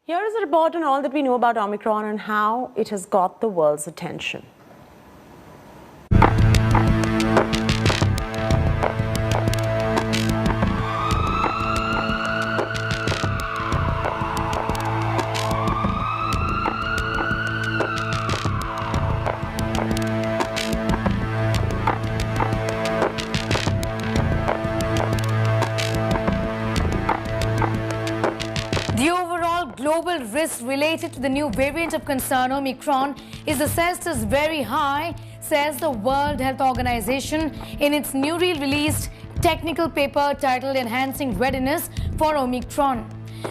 Here is a report on all that we know about Omicron and how it has got the world's attention. The overall global risk related to the new variant of concern, Omicron, is assessed as very high, says the World Health Organization in its newly released technical paper titled Enhancing Readiness for Omicron.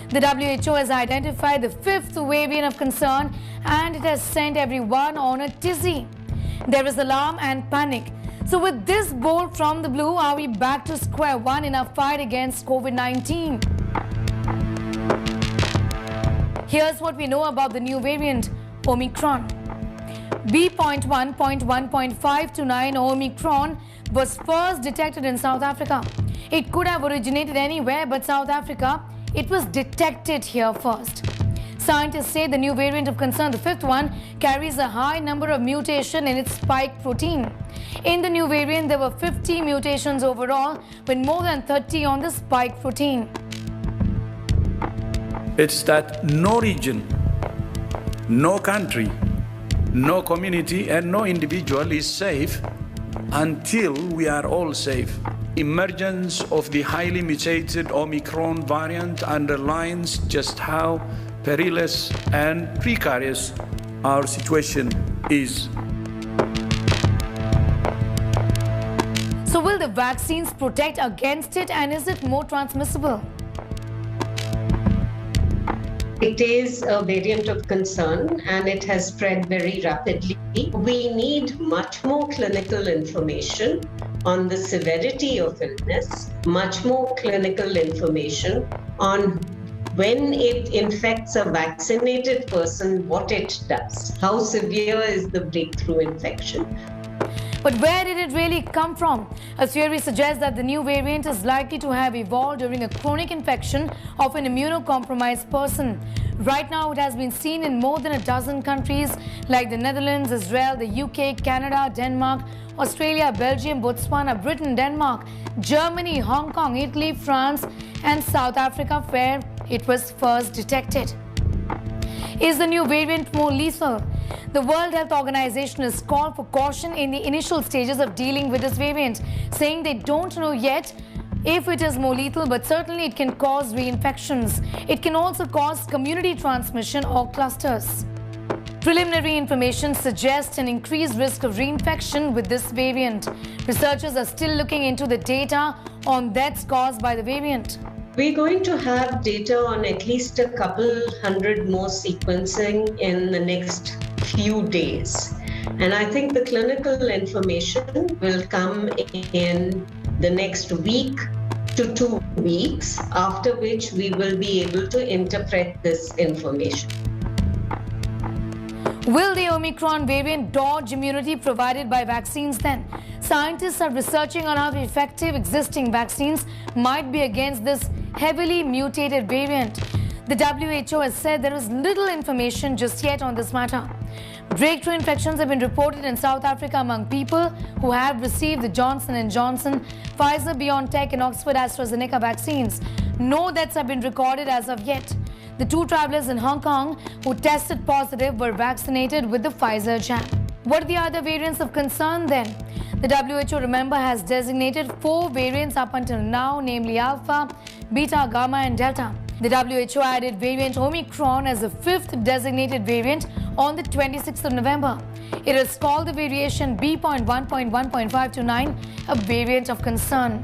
The WHO has identified the fifth variant of concern and it has sent everyone on a tizzy. There is alarm and panic. So with this bolt from the blue, are we back to square one in our fight against COVID-19? Here's what we know about the new variant, Omicron. B.1.1.529 Omicron was first detected in South Africa. It could have originated anywhere, but South Africa, it was detected here first. Scientists say the new variant of concern, the fifth one, carries a high number of mutation in its spike protein. In the new variant, there were 50 mutations overall, with more than 30 on the spike protein. It's that no region, no country, no community, and no individual is safe until we are all safe. Emergence of the highly mutated Omicron variant underlines just how perilous and precarious our situation is. So will the vaccines protect against it, and is it more transmissible? It is a variant of concern and it has spread very rapidly. We need much more clinical information on the severity of illness, much more clinical information on when it infects a vaccinated person, what it does, how severe is the breakthrough infection. But where did it really come from? A theory suggests that the new variant is likely to have evolved during a chronic infection of an immunocompromised person. Right now, it has been seen in more than a dozen countries like the Netherlands, Israel, the UK, Canada, Denmark, Australia, Belgium, Botswana, Britain, Denmark, Germany, Hong Kong, Italy, France, and South Africa, where it was first detected. Is the new variant more lethal? The World Health Organization has called for caution in the initial stages of dealing with this variant, saying they don't know yet if it is more lethal, but certainly it can cause reinfections. It can also cause community transmission or clusters. Preliminary information suggests an increased risk of reinfection with this variant. Researchers are still looking into the data on deaths caused by the variant. We're going to have data on at least a couple hundred more sequencing in the next few days. And I think the clinical information will come in the next week to 2 weeks, after which we will be able to interpret this information. Will the Omicron variant dodge immunity provided by vaccines then? Scientists are researching on how effective existing vaccines might be against this heavily mutated variant. The WHO has said there is little information just yet on this matter. Breakthrough infections have been reported in South Africa among people who have received the Johnson & Johnson, Pfizer-BioNTech and Oxford-AstraZeneca vaccines. No deaths have been recorded as of yet. The two travelers in Hong Kong who tested positive were vaccinated with the Pfizer jab. What are the other variants of concern then? The WHO, remember, has designated 4 variants up until now, namely Alpha, Beta, Gamma and Delta. The WHO added variant Omicron as the 5th designated variant on the 26th of November. It is called the variation B.1.1.529, a variant of concern.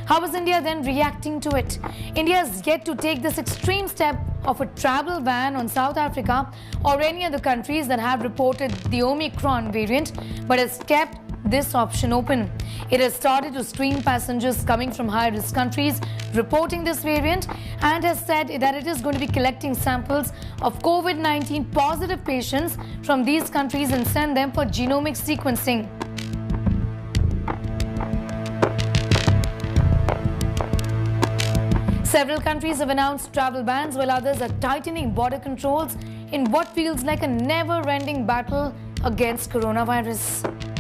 How is India then reacting to it? India has yet to take this extreme step of a travel ban on South Africa or any other countries that have reported the Omicron variant, but has kept this option open. It has started to screen passengers coming from high-risk countries reporting this variant and has said that it is going to be collecting samples of COVID-19 positive patients from these countries and send them for genomic sequencing. Several countries have announced travel bans while others are tightening border controls in what feels like a never-ending battle against coronavirus.